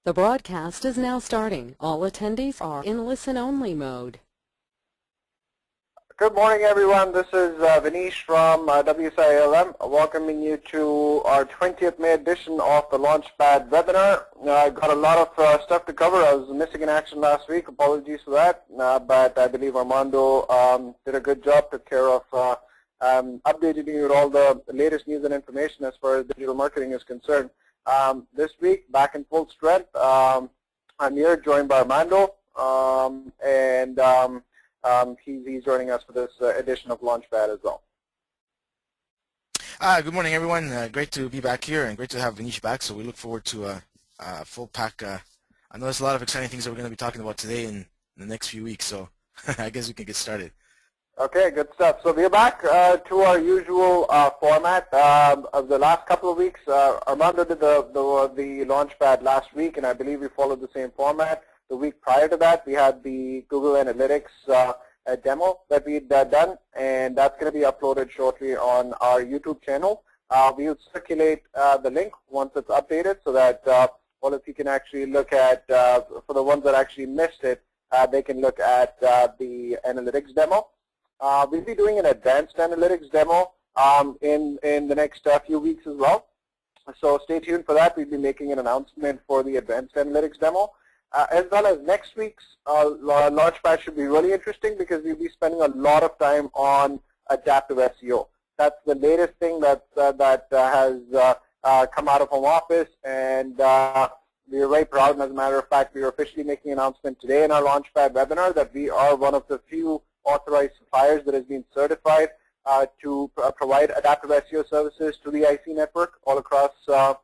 The broadcast is now starting. All attendees are in listen-only mode. Good morning, everyone. This is Vanish from WSI ALM, welcoming you to our 20th May edition of the Launchpad Webinar. I got a lot of stuff to cover. I was missing in action last week. Apologies for that, but I believe Armando did a good job, took care of updating you with all the latest news and information as far as digital marketing is concerned. This week, back in full strength, I'm here joined by Armando, he's joining us for this edition of Launchpad as well. Good morning, everyone. Great to be back here and great to have Vanish back. So we look forward to a full pack. I know there's a lot of exciting things that we're going to be talking about today and in the next few weeks. So I guess we can get started. Okay, good stuff. So we're back to our usual format. Of the last couple of weeks, Armando did the Launchpad last week, and I believe we followed the same format. The week prior to that, we had the Google Analytics demo that we'd done, and that's going to be uploaded shortly on our YouTube channel. We'll circulate the link once it's updated so that all of you can actually look at, for the ones that actually missed it, they can look at the analytics demo. We'll be doing an advanced analytics demo in the next few weeks as well. So stay tuned for that. We'll be making an announcement for the advanced analytics demo. As well as next week's Launchpad should be really interesting because we'll be spending a lot of time on adaptive SEO. That's the latest thing that has come out of home office, and we are very proud. And as a matter of fact, we are officially making an announcement today in our Launchpad webinar that we are one of the few authorized suppliers that has been certified to provide adaptive SEO services to the IC network all across the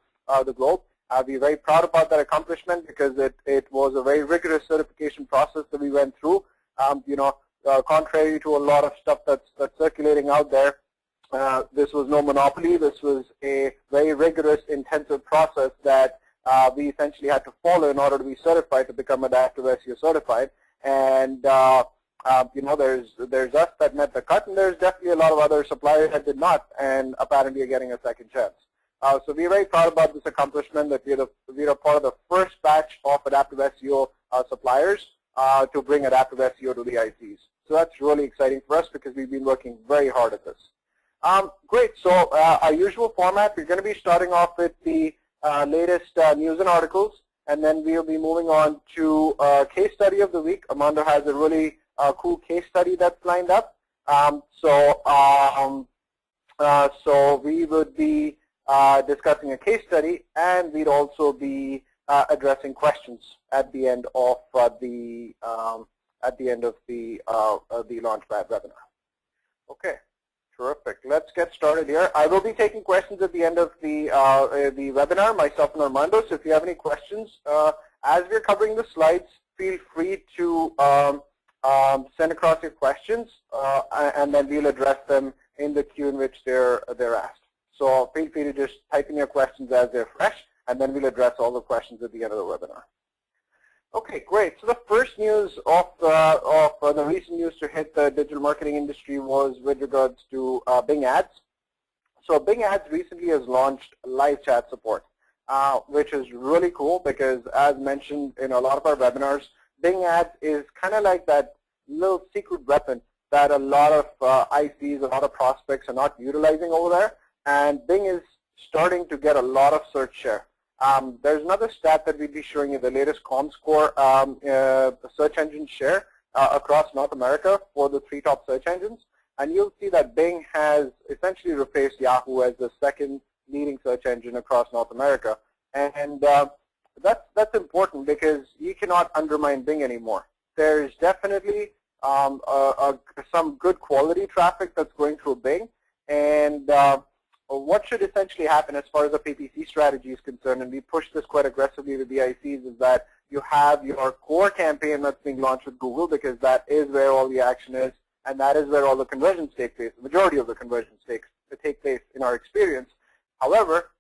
globe. We're very proud about that accomplishment because it was a very rigorous certification process that we went through. Contrary to a lot of stuff that's circulating out there, this was no monopoly. This was a very rigorous, intensive process that we essentially had to follow in order to be certified to become adaptive SEO certified. And there's us that met the cut, and there's definitely a lot of other suppliers that did not, and apparently are getting a second chance. So we're very proud about this accomplishment that we're a part of the first batch of adaptive SEO suppliers to bring adaptive SEO to the ICs. So that's really exciting for us because we've been working very hard at this. Great. So our usual format, we're going to be starting off with the latest news and articles, and then we'll be moving on to case study of the week. Armando has a really cool case study that's lined up. So we would be discussing a case study, and we'd also be addressing questions at the end of the Launchpad webinar. Okay, terrific. Let's get started here. I will be taking questions at the end of the webinar, myself and Armando. So if you have any questions as we're covering the slides, feel free to send across your questions, and then we'll address them in the queue in which they're asked. So feel free to just type in your questions as they're fresh, and then we'll address all the questions at the end of the webinar. Okay, great. So the first news of the recent news to hit the digital marketing industry was with regards to Bing Ads. So Bing Ads recently has launched live chat support, which is really cool because, as mentioned in a lot of our webinars, Bing Ads is kind of like that little secret weapon that a lot of ICs, a lot of prospects are not utilizing over there. And Bing is starting to get a lot of search share. There's another stat that we'll be showing you, the latest ComScore search engine share across North America for the 3 top search engines. And you'll see that Bing has essentially replaced Yahoo as the second leading search engine across North America. And that's important because you cannot undermine Bing anymore. There's definitely some good quality traffic that's going through Bing. And what should essentially happen as far as the PPC strategy is concerned, and we push this quite aggressively with the ICs, is that you have your core campaign that's being launched with Google because that is where all the action is, and that is where all the conversions take place. The majority of the conversions take place in our experience. However,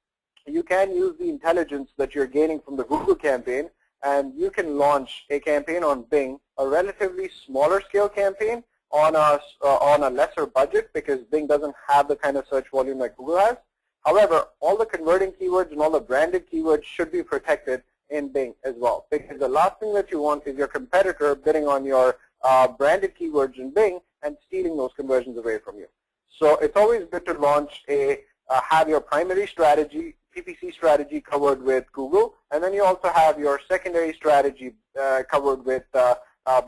you can use the intelligence that you're gaining from the Google campaign, and you can launch a campaign on Bing, a relatively smaller scale campaign, on a lesser budget because Bing doesn't have the kind of search volume that Google has. However, all the converting keywords and all the branded keywords should be protected in Bing as well, because the last thing that you want is your competitor bidding on your branded keywords in Bing and stealing those conversions away from you. So it's always good to launch have your primary strategy, PPC strategy covered with Google, and then you also have your secondary strategy covered with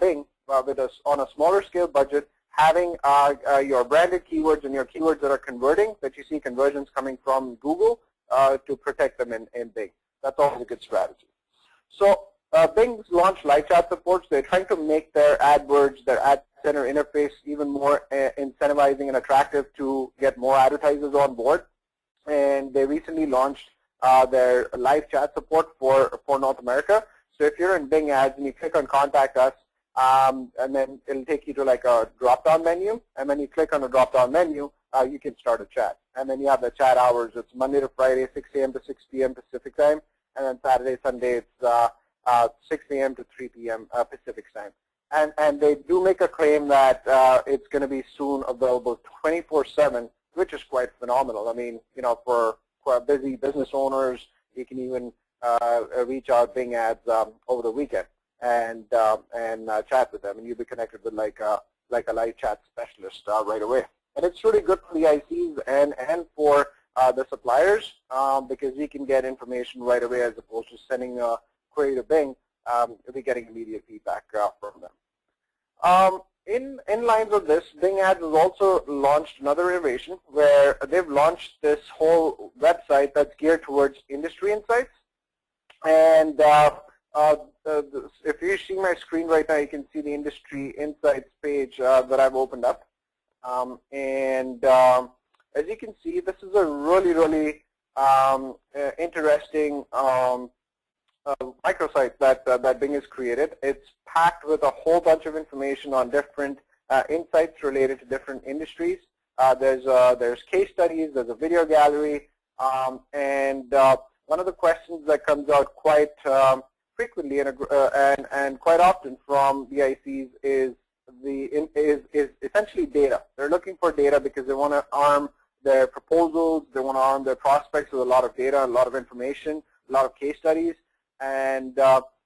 Bing with us on a smaller scale budget, having your branded keywords and your keywords that are converting, that you see conversions coming from Google to protect them in Bing. That's always a good strategy. So Bing's launched live chat support. So they're trying to make their AdWords, their ad center interface even more incentivizing and attractive to get more advertisers on board. And they recently launched their live chat support for North America. So if you're in Bing Ads and you click on Contact Us, and then it'll take you to like a drop-down menu, and when you click on the drop-down menu, you can start a chat. And then you have the chat hours. It's Monday to Friday, 6 a.m. to 6 p.m. Pacific time, and then Saturday, Sunday, it's 6 a.m. to 3 p.m. Pacific time. And they do make a claim that it's going to be soon available 24/7, which is quite phenomenal. I mean, you know, for busy business owners, you can even reach out Bing Ads over the weekend and chat with them, and you'll be connected with like a live chat specialist right away. And it's really good for the ICs and for the suppliers because you can get information right away as opposed to sending a query to Bing. You'll be getting immediate feedback from them. In lines with this, Bing Ads has also launched another innovation where they've launched this whole website that's geared towards industry insights. And if you see my screen right now, you can see the industry insights page that I've opened up. As you can see, this is a really, really interesting microsite that Bing has created. It's packed with a whole bunch of information on different insights related to different industries. There's case studies, there's a video gallery, and one of the questions that comes out quite frequently and quite often from the ICs is essentially data. They're looking for data because they want to arm their proposals, they want to arm their prospects with a lot of data, a lot of information, a lot of case studies. And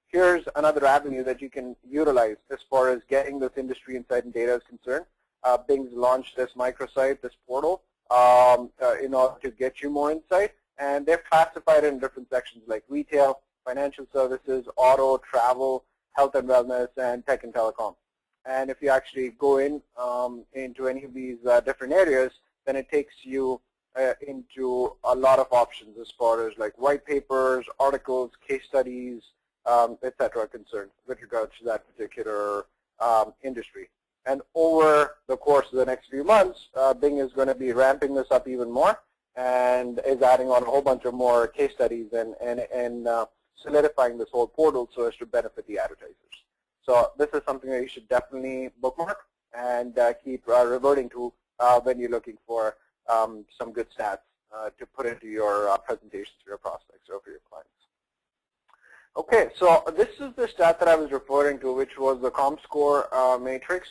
here's another avenue that you can utilize as far as getting this industry insight and data is concerned. Bing's launched this microsite, this portal, in order to get you more insight. And they've classified it in different sections like retail, financial services, auto, travel, health and wellness, and tech and telecom. And if you actually go into any of these different areas, then it takes you into a lot of options as far as like white papers, articles, case studies, etc. concerned with regards to that particular industry. And over the course of the next few months, Bing is going to be ramping this up even more and is adding on a whole bunch of more case studies and solidifying this whole portal so as to benefit the advertisers. So this is something that you should definitely bookmark and keep reverting to when you're looking for some good stats to put into your presentations for your prospects or for your clients. Okay, so this is the stat that I was referring to, which was the ComScore matrix.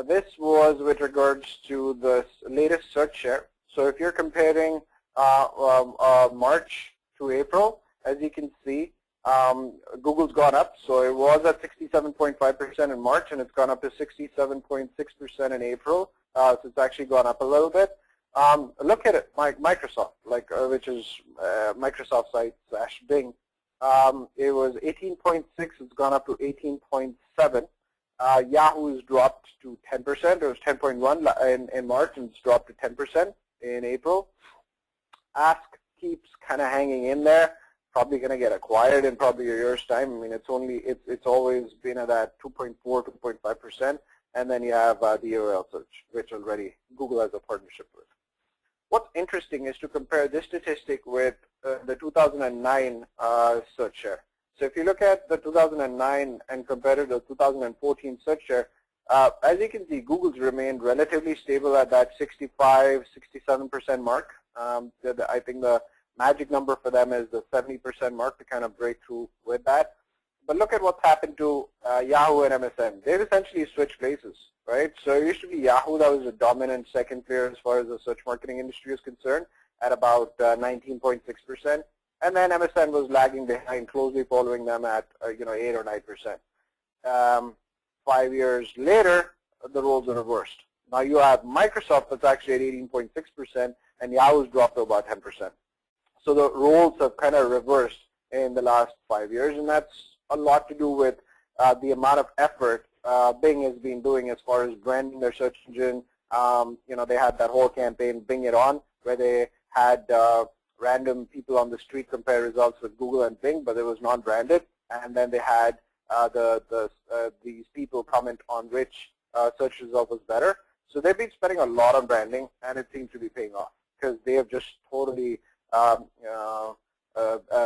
This was with regards to the latest search share. So if you're comparing March to April, as you can see, Google's gone up. So it was at 67.5% in March, and it's gone up to 67.6% in April. So it's actually gone up a little bit. Look at it, Microsoft, which is Microsoft site / Bing. It was 18.6. It's gone up to 18.7. Yahoo's dropped to 10%. It was 10.1 in March, and it's dropped to 10% in April. Ask keeps kind of hanging in there. Probably going to get acquired in probably a year's time. I mean, it's always been at that 2.4, 2.5%. And then you have the URL search, which already Google has a partnership with. What's interesting is to compare this statistic with the 2009 search share. So if you look at the 2009 and compare it to the 2014 search share, as you can see, Google's remained relatively stable at that 65, 67% mark. I think the magic number for them is the 70% mark to kind of break through with that. But look at what's happened to Yahoo and MSN. They've essentially switched places, right? So it used to be Yahoo that was a dominant second player as far as the search marketing industry is concerned at about 19.6%. And then MSN was lagging behind, closely following them at 8 or 9%. 5 years later, the roles are reversed. Now you have Microsoft that's actually at 18.6%, and Yahoo's dropped to about 10%. So the roles have kind of reversed in the last 5 years, and that's a lot to do with the amount of effort Bing has been doing as far as branding their search engine. They had that whole campaign, Bing It On, where they had random people on the street compare results with Google and Bing, but it was non-branded. And then they had these people comment on which search result was better. So they've been spending a lot on branding, and it seems to be paying off because they have just totally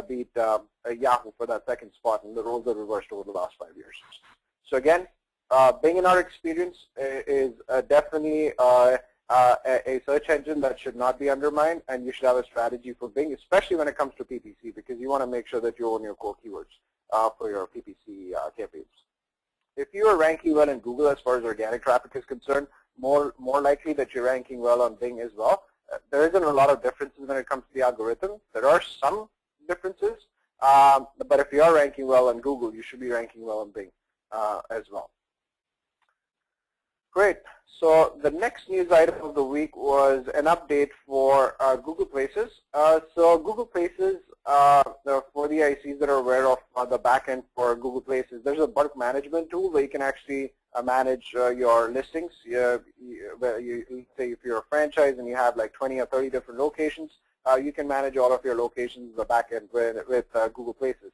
beat Yahoo for that second spot, and the roles are reversed over the last 5 years. So again, Bing in our experience is definitely a search engine that should not be undermined, and you should have a strategy for Bing, especially when it comes to PPC, because you want to make sure that you own your core keywords for your PPC campaigns. If you are ranking well in Google as far as organic traffic is concerned, more likely that you're ranking well on Bing as well. There isn't a lot of differences when it comes to the algorithm. There are some differences, but if you are ranking well on Google, you should be ranking well on Bing as well. Great. So the next news item of the week was an update for Google Places. So Google Places, for the ICs that are aware of the backend for Google Places, there's a bulk management tool where you can actually manage your listings. You say if you're a franchise and you have like 20 or 30 different locations, you can manage all of your locations in the backend with Google Places.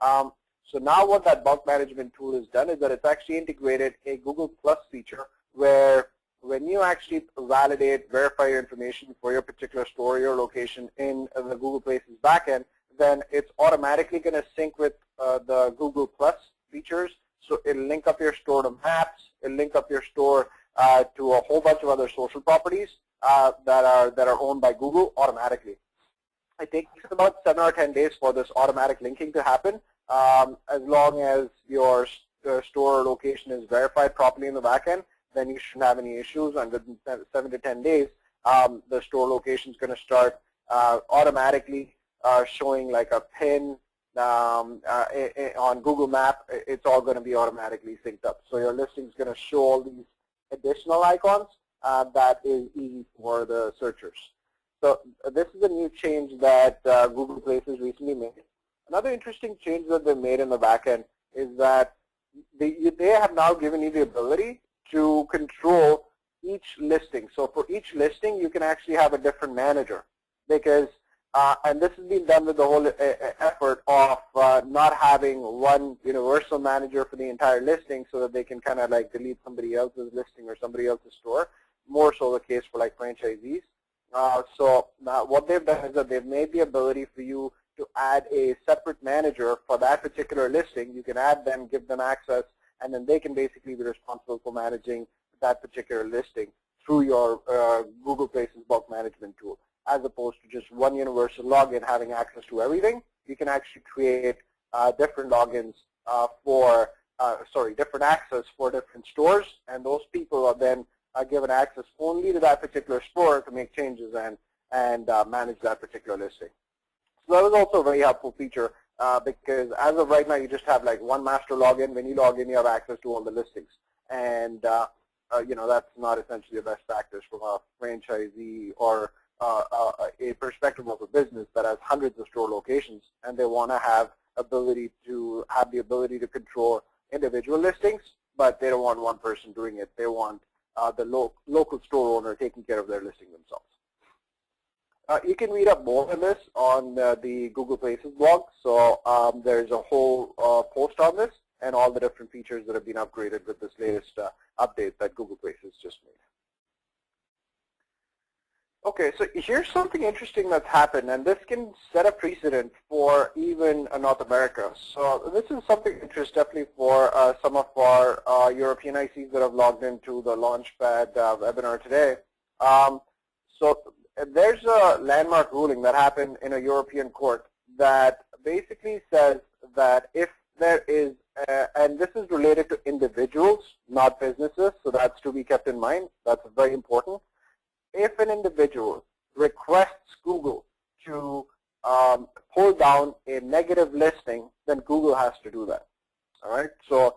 So now what that bulk management tool has done is that it's actually integrated a Google Plus feature where when you actually validate, verify your information for your particular store, your location in the Google Places backend, then it's automatically going to sync with the Google Plus features. So it'll link up your store to Maps, it'll link up your store to a whole bunch of other social properties that are owned by Google automatically. It takes about 7 or 10 days for this automatic linking to happen, as long as your store location is verified properly in the backend. Then you shouldn't have any issues. And within 7 to 10 days, the store location is going to start automatically showing like a pin on Google Map. It's all going to be automatically synced up. So your listing is going to show all these additional icons that is easy for the searchers. So this is a new change that Google Places recently made. Another interesting change that they made in the backend is that they have now given you the ability to control each listing. So for each listing, you can actually have a different manager, because and this has been done with the whole effort of not having one universal manager for the entire listing, so that they can kind of like delete somebody else's listing or somebody else's store. More so the case for like franchisees. So now what they've done is that they've made the ability for you to add a separate manager for that particular listing. You can add them, give them access, and then they can basically be responsible for managing that particular listing through your Google Places bulk management tool. As opposed to just one universal login having access to everything, you can actually create different logins different access for different stores, and those people are then given access only to that particular store to make changes and manage that particular listing. So that was also a very helpful feature because as of right now, you just have like one master login. When you log in, you have access to all the listings, and that's not essentially the best practice from a franchisee or a perspective of a business that has hundreds of store locations, and they want to have the ability to control individual listings, but they don't want one person doing it. They want the local store owner taking care of their listing themselves. You can read up more on this on the Google Places blog. So there's a whole post on this and all the different features that have been upgraded with this latest update that Google Places just made. Okay, so here's something interesting that's happened, and this can set a precedent for even North America. So this is something of interest definitely for some of our European ICs that have logged into the Launchpad webinar today. So there's a landmark ruling that happened in a European court that basically says that if there is, and this is related to individuals, not businesses, so that's to be kept in mind. That's very important. If an individual requests Google to pull down a negative listing, then Google has to do that. All right. So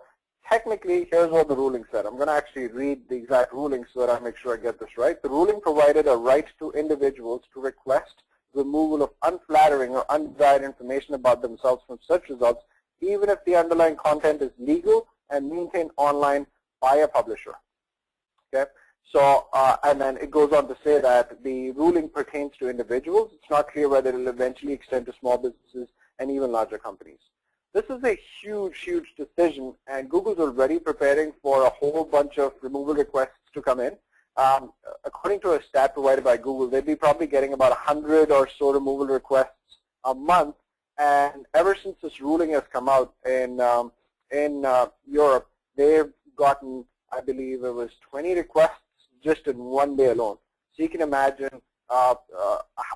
technically, here's what the ruling said. I'm going to actually read the exact ruling so that I make sure I get this right. The ruling provided a right to individuals to request removal of unflattering or undesired information about themselves from search results, even if the underlying content is legal and maintained online by a publisher. Okay. So, and then it goes on to say that the ruling pertains to individuals. It's not clear whether it will eventually extend to small businesses and even larger companies. This is a huge, huge decision, and Google's already preparing for a whole bunch of removal requests to come in. According to a stat provided by Google, they'd be probably getting about 100 or so removal requests a month. And ever since this ruling has come out in Europe, they've gotten, I believe it was 20 requests just in one day alone. So you can imagine, as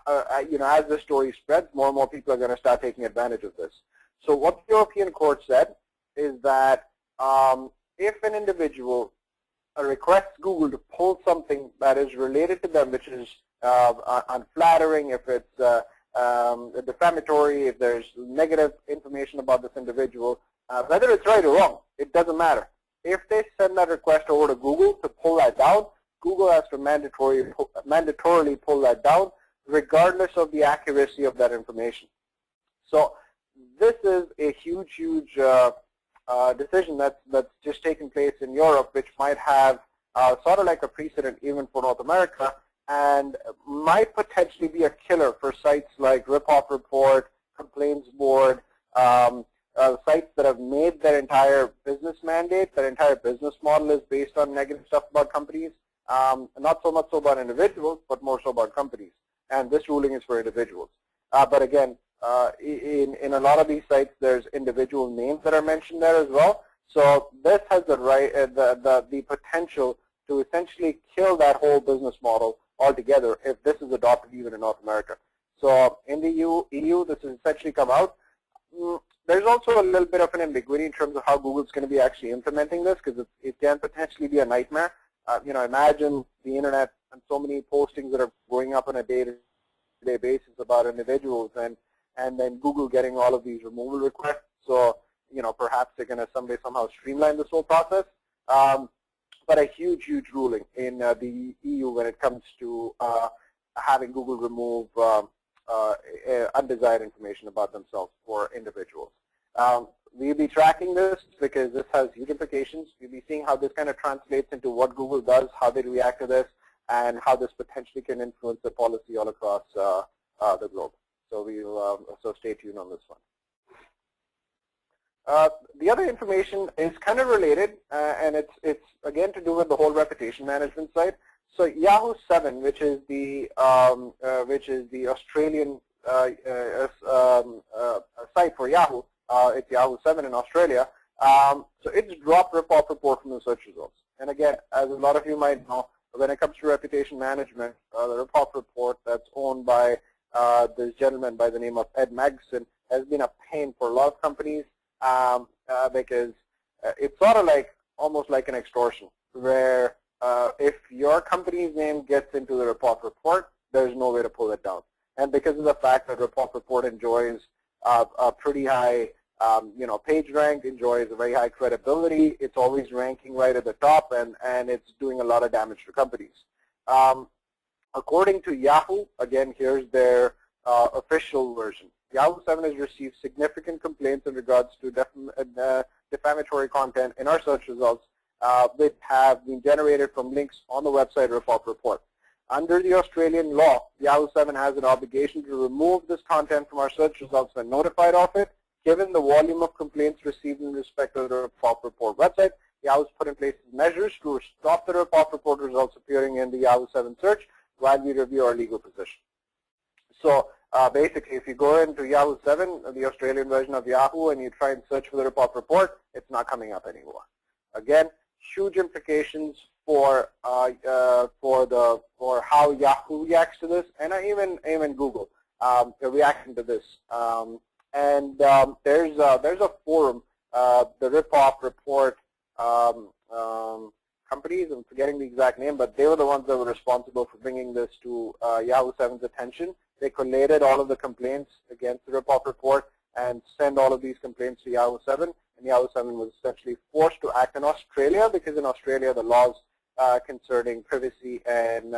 the story spreads, more and more people are going to start taking advantage of this. So what the European court said is that if an individual requests Google to pull something that is related to them, which is unflattering, if it's defamatory, if there's negative information about this individual, whether it's right or wrong, it doesn't matter. If they send that request over to Google to pull that down, Google has to mandatorily pull that down, regardless of the accuracy of that information. So this is a huge, huge decision that's just taken place in Europe, which might have sort of like a precedent even for North America, and might potentially be a killer for sites like Ripoff Report, Complaints Board, sites that have made their entire business mandate, their entire business model is based on negative stuff about companies. Not so much so about individuals, but more so about companies. And this ruling is for individuals. But again, in a lot of these sites, there's individual names that are mentioned there as well. So this has the right, the potential to essentially kill that whole business model altogether if this is adopted even in North America. So in the EU, this has essentially come out. There's also a little bit of an ambiguity in terms of how Google's going to be actually implementing this, because it can potentially be a nightmare. Imagine the internet and so many postings that are going up on a day-to-day basis about individuals, and then Google getting all of these removal requests. So, perhaps they're going to somehow streamline this whole process. But a huge, huge ruling in the EU when it comes to having Google remove undesired information about themselves for individuals. We'll be tracking this because this has huge implications. We'll be seeing how this kind of translates into what Google does, how they react to this, and how this potentially can influence the policy all across the globe. So so stay tuned on this one. The other information is kind of related, and it's again to do with the whole reputation management side. So Yahoo 7, which is the Australian site for Yahoo, it's Yahoo 7 in Australia. So it's dropped Ripoff Report from the search results. And again, as a lot of you might know, when it comes to reputation management, the Ripoff Report that's owned by this gentleman by the name of Ed Magson has been a pain for a lot of companies because it's sort of like almost like an extortion, where if your company's name gets into the Ripoff Report, there's no way to pull it down. And because of the fact that Ripoff Report enjoys a pretty high page rank, enjoys a very high credibility, it's always ranking right at the top, and it's doing a lot of damage to companies. According to Yahoo, again, here's their official version. Yahoo 7 has received significant complaints in regards to defamatory content in our search results which have been generated from links on the website Ripoff Report. Under the Australian law, Yahoo 7 has an obligation to remove this content from our search results when notified of it. Given the volume of complaints received in respect of the Ripoff Report website, Yahoo's put in place measures to stop the Ripoff Report results appearing in the Yahoo 7 search while we review our legal position. So basically, if you go into Yahoo 7, the Australian version of Yahoo, and you try and search for the Ripoff Report, it's not coming up anymore. Again, huge implications for how Yahoo reacts to this, and even Google reacting to this. There's a forum, the Ripoff Report companies. I'm forgetting the exact name, but they were the ones that were responsible for bringing this to Yahoo 7's attention. They collated all of the complaints against the rip-off report and sent all of these complaints to Yahoo 7. And Yahoo 7 was essentially forced to act in Australia, because in Australia the laws concerning privacy and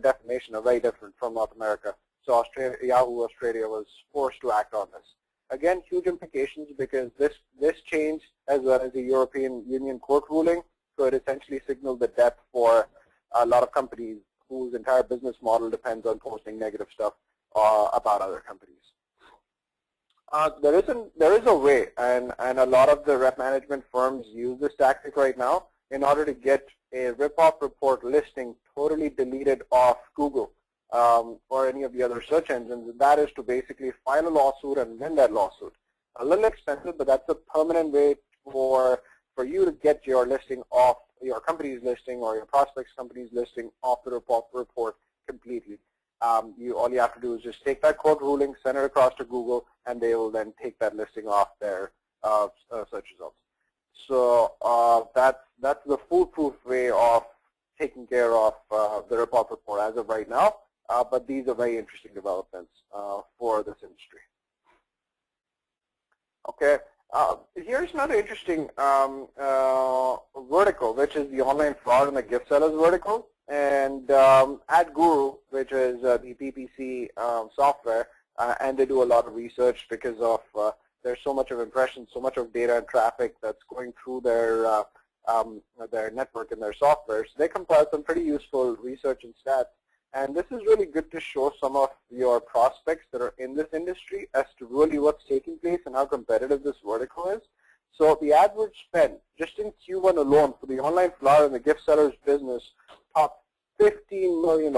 defamation are very different from North America. So Yahoo Australia was forced to act on this. Again, huge implications, because this change, as well as the European Union court ruling, could essentially signal the death for a lot of companies whose entire business model depends on posting negative stuff about other companies. There is a way, and a lot of the rep management firms use this tactic right now in order to get a rip-off report listing totally deleted off Google or any of the other search engines, and that is to basically file a lawsuit and win that lawsuit. A little expensive, but that's a permanent way for you to get your listing off, your company's listing or your prospect's company's listing off the report completely. All you have to do is just take that court ruling, send it across to Google, and they will then take that listing off their search results. So that's the foolproof way of taking care of the rip-off report as of right now. But these are very interesting developments for this industry. Okay, here's another interesting vertical, which is the online fraud and the gift sellers vertical. And AdGuru, which is the PPC software, and they do a lot of research because of there's so much of impressions, so much of data and traffic that's going through their network and their software. So they compile some pretty useful research and stats. And this is really good to show some of your prospects that are in this industry as to really what's taking place and how competitive this vertical is. So the AdWords spend, just in Q1 alone, for the online flower and the gift sellers business, topped $15 million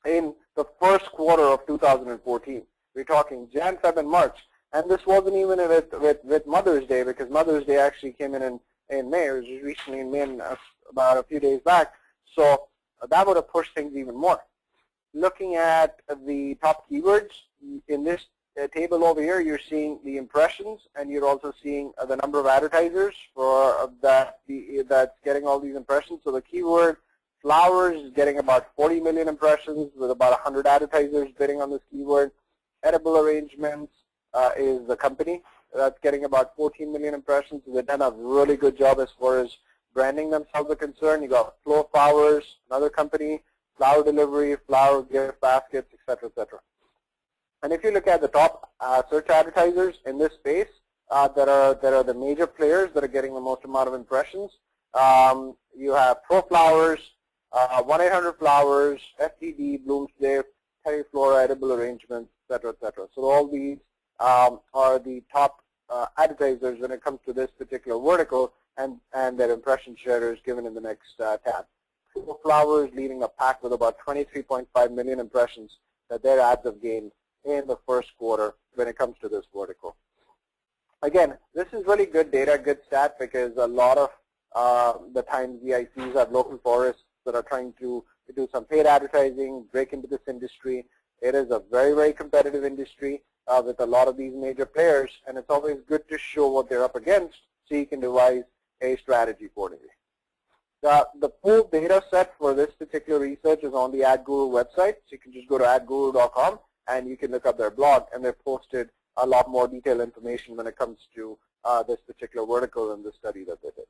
in the first quarter of 2014. We're talking Jan, Feb, and March. And this wasn't even with Mother's Day, because Mother's Day actually came in May. It was recently in May, about a few days back. So that would have pushed things even more. Looking at the top keywords, in this table over here, you're seeing the impressions, and you're also seeing the number of advertisers for that's getting all these impressions. So the keyword flowers is getting about 40 million impressions with about 100 advertisers bidding on this keyword. Edible arrangements is the company that's getting about 14 million impressions. So they've done a really good job as far as branding themselves are concerned. You got Flow Flowers, another company, flower delivery, flower gift baskets, etc., etc. And if you look at the top search advertisers in this space, that are the major players that are getting the most amount of impressions. You have Pro Flowers, 1-800-Flowers, FTD, Bloomsday, Terry Flora, Edible Arrangements, etc., etc. So all these are the top advertisers when it comes to this particular vertical, and their impression share is given in the next tab. Pro Flowers leading a pack with about 23.5 million impressions that their ads have gained in the first quarter when it comes to this vertical. Again, this is really good data, good stat, because a lot of the times the ICs have local forests that are trying to do some paid advertising, break into this industry. It is a very, very competitive industry with a lot of these major players, and it's always good to show what they're up against so you can devise a strategy accordingly. The full data set for this particular research is on the AdGuru website, so you can just go to adguru.com and you can look up their blog, and they've posted a lot more detailed information when it comes to this particular vertical and the study that they did.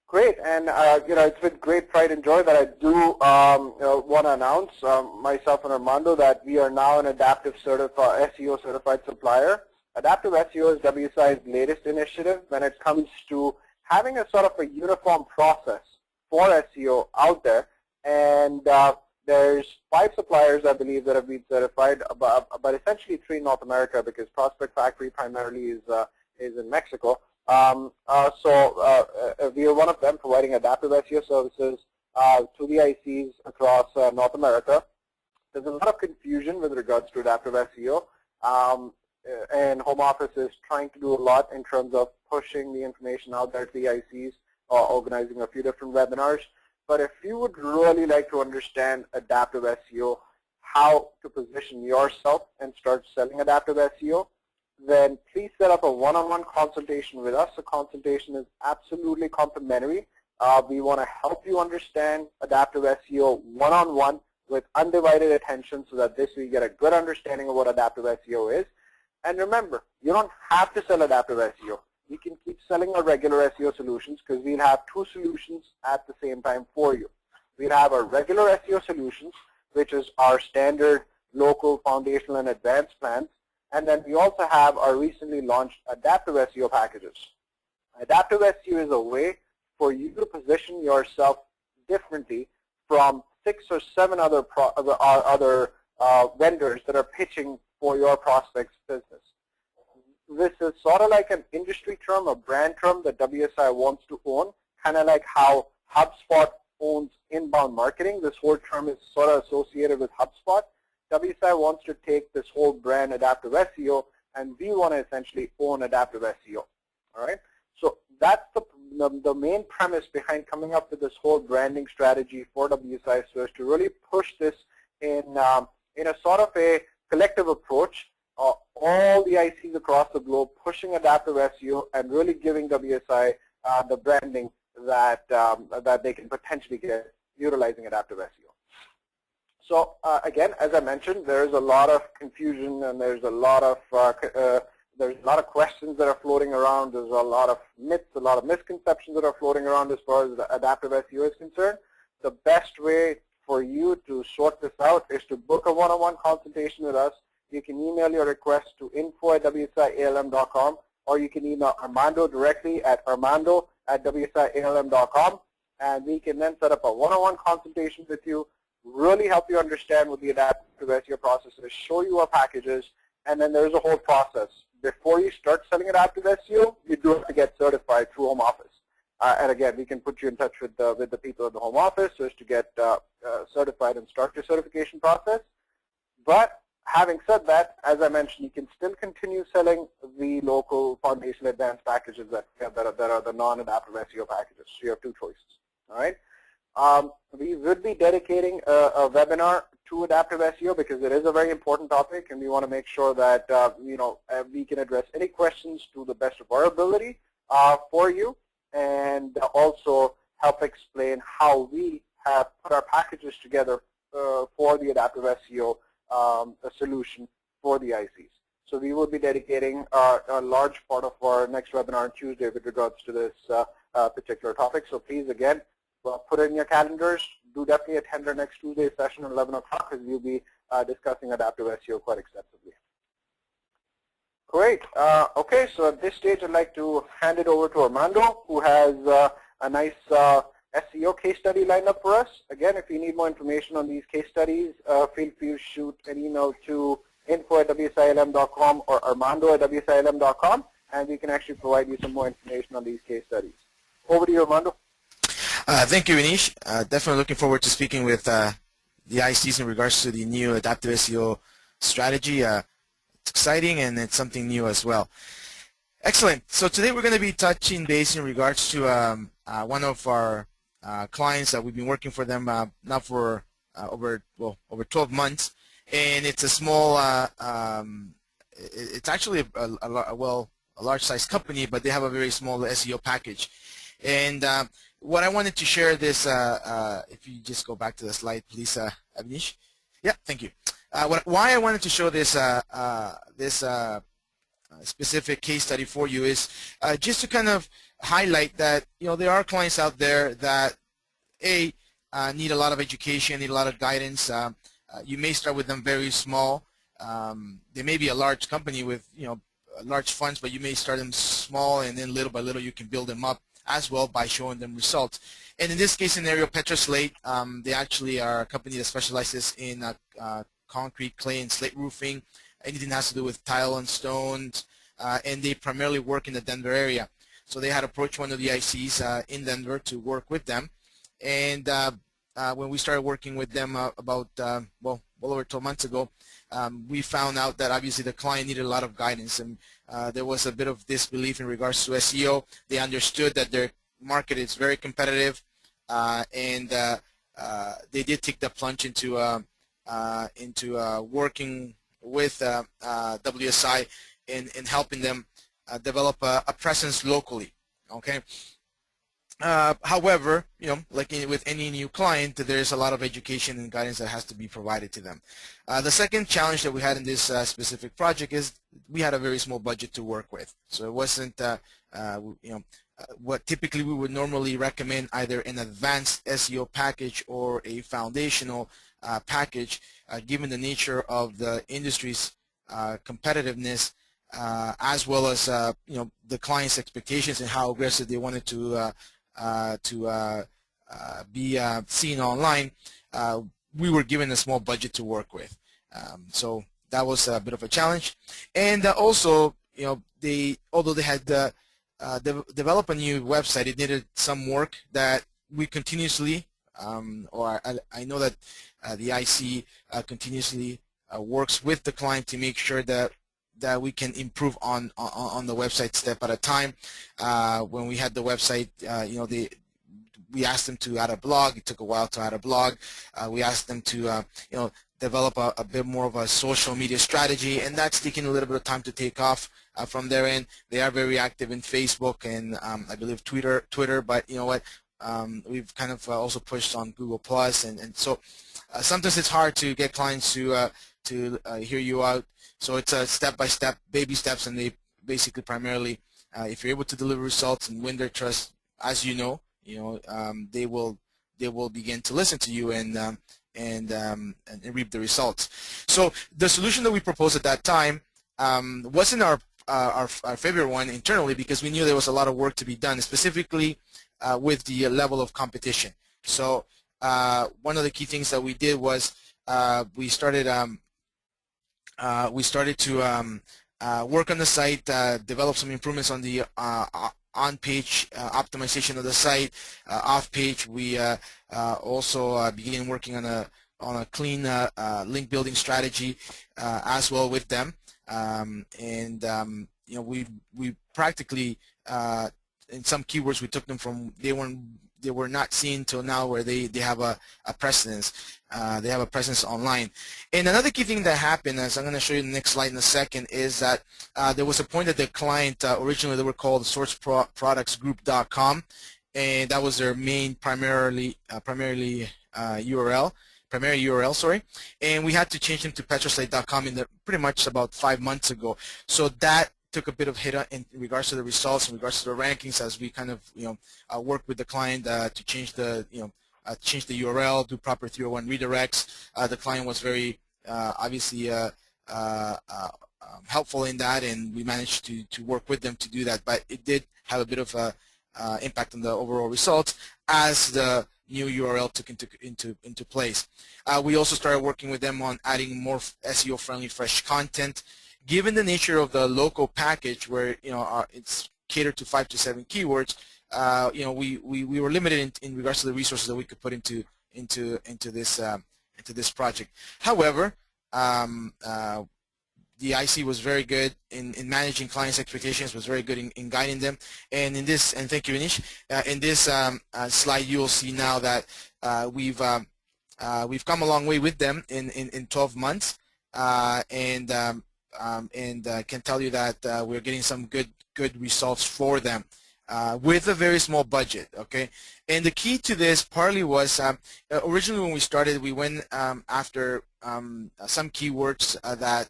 Great, and it's with great pride and joy that I do want to announce myself and Armando that we are now an adaptive SEO certified supplier. Adaptive SEO is WSI's latest initiative when it comes to having a sort of a uniform process for SEO out there, and there's 5 suppliers, I believe, that have been certified, but essentially 3 in North America, because Prospect Factory primarily is in Mexico. We are one of them, providing adaptive SEO services to the ICs across North America. There's a lot of confusion with regards to adaptive SEO, and Home Office is trying to do a lot in terms of pushing the information out there to the ICs, organizing a few different webinars. But if you would really like to understand adaptive SEO, how to position yourself and start selling adaptive SEO, then please set up a one-on-one consultation with us. The consultation is absolutely complimentary. We want to help you understand adaptive SEO one-on-one with undivided attention so that this way you get a good understanding of what adaptive SEO is. And remember, you don't have to sell adaptive SEO. You can keep selling our regular SEO solutions because we'll have two solutions at the same time for you. We'll have our regular SEO solutions, which is our standard local, foundational, and advanced plans. And then we also have our recently launched adaptive SEO packages. Adaptive SEO is a way for you to position yourself differently from 6 or 7 other vendors that are pitching for your prospect's business. This is sort of like an industry term, a brand term that WSI wants to own, kind of like how HubSpot owns inbound marketing. This whole term is sort of associated with HubSpot. WSI wants to take this whole brand adaptive SEO, and we want to essentially own adaptive SEO. All right. So that's the main premise behind coming up with this whole branding strategy for WSI, so as to really push this in a sort of a collective approach. All the ICs across the globe pushing adaptive SEO and really giving WSI the branding that they can potentially get utilizing adaptive SEO. So again, as I mentioned, there's a lot of confusion and there's a lot of questions that are floating around. There's a lot of myths, a lot of misconceptions that are floating around as far as the adaptive SEO is concerned. The best way for you to sort this out is to book a one-on-one consultation with us. You can email your request to info@wsialm.com, or you can email Armando directly at armando@wsialm.com, and we can then set up a one-on-one consultation with you, really help you understand what the adaptive SEO process is, show you our packages, and then there's a whole process. Before you start selling adaptive SEO, you do have to get certified through Home Office. And again, we can put you in touch with the people at the Home Office so as to get certified and start your certification process. But having said that, as I mentioned, you can still continue selling the local foundation advanced packages that are the non-adaptive SEO packages. So you have two choices. All right. We would be dedicating a webinar to adaptive SEO because it is a very important topic, and we want to make sure that we can address any questions to the best of our ability for you, and also help explain how we have put our packages together for the adaptive SEO solution for the ICs. So we will be dedicating a large part of our next webinar on Tuesday with regards to this particular topic. So please, again, put it in your calendars. Do definitely attend our next Tuesday session at 11 o'clock because we'll be discussing adaptive SEO quite extensively. Great. Okay, so at this stage, I'd like to hand it over to Armando, who has a nice SEO case study lined up for us. Again, if you need more information on these case studies, feel free to shoot an email to info@wsialm.com or armando@wsialm.com, and we can actually provide you some more information on these case studies. Over to you, Armando. Thank you, Anish. Definitely looking forward to speaking with the ICs in regards to the new adaptive SEO strategy. It's exciting and it's something new as well. Excellent. So today we're going to be touching base in regards to one of our clients that we've been working for them now for over 12 months, and it's a small. It's actually a large-sized company, but they have a very small SEO package. And what I wanted to share this, if you just go back to the slide, please, Avnish. Yeah, thank you. Why I wanted to show this specific case study for you is just to kind of highlight that there are clients out there that need a lot of education, need a lot of guidance. You may start with them very small. They may be a large company with large funds, but you may start them small, and then little by little you can build them up as well by showing them results. And in this case scenario, Petra Slate, they actually are a company that specializes in concrete, clay, and slate roofing. Anything that has to do with tile and stones, and they primarily work in the Denver area. So they had approached one of the ICs in Denver to work with them, and when we started working with them about well over 12 months ago, we found out that obviously the client needed a lot of guidance, and there was a bit of disbelief in regards to SEO. They understood that their market is very competitive, and they did take the plunge into working with WSI, in helping them develop a presence locally. Okay. However, like with any new client, there's a lot of education and guidance that has to be provided to them. The second challenge that we had in this specific project is we had a very small budget to work with. So it wasn't, what typically we would normally recommend, either an advanced SEO package or a foundational package, given the nature of the industry's competitiveness, as well as the client's expectations and how aggressive they wanted to be seen online. We were given a small budget to work with, so that was a bit of a challenge. And also, although they had developed a new website, it needed some work that we continuously, or I know that the IC continuously works with the client to make sure that we can improve on the website step at a time. When we had the website, we asked them to add a blog. It took a while to add a blog. We asked them to develop a bit more of a social media strategy, and that's taking a little bit of time to take off from their end. They are very active in Facebook and I believe Twitter, but you know what? We've kind of also pushed on Google Plus, and so sometimes it's hard to get clients to hear you out. So it's a step-by-step, baby steps, and they basically primarily, if you're able to deliver results and win their trust, as they will begin to listen to you and reap the results. So the solution that we proposed at that time wasn't our favorite one internally, because we knew there was a lot of work to be done, specifically with the level of competition. So one of the key things that we did was we started to work on the site, develop some improvements on the on-page optimization of the site. Off-page, we also began working on a clean link building strategy as well with them. We practically in some keywords we took them from they were not seen till now, where they have a presence. They have a presence online. And another key thing that happened, as I'm going to show you the next slide in a second, is that there was a point that the client, originally they were called sourceproductsgroup.com, and that was their main primary URL, sorry. And we had to change them to petroslate.com pretty much about 5 months ago. So that took a bit of hit in regards to the results, in regards to the rankings, as we kind of work with the client to change the change the URL, do proper 301 redirects. The client was very obviously helpful in that, and we managed to work with them to do that. But it did have a bit of a impact on the overall results as the new URL took into place. We also started working with them on adding more SEO-friendly fresh content. Given the nature of the local package, where it's catered to 5 to 7 keywords, we were limited in regards to the resources that we could put into this project. However, the IC was very good in managing clients' expectations, was very good in guiding them. And in this, and thank you, Anish. In this slide, you will see now that we've come a long way with them in 12 months, and can tell you that we're getting some good results for them with a very small budget. Okay, and the key to this partly was originally when we started, we went after some keywords that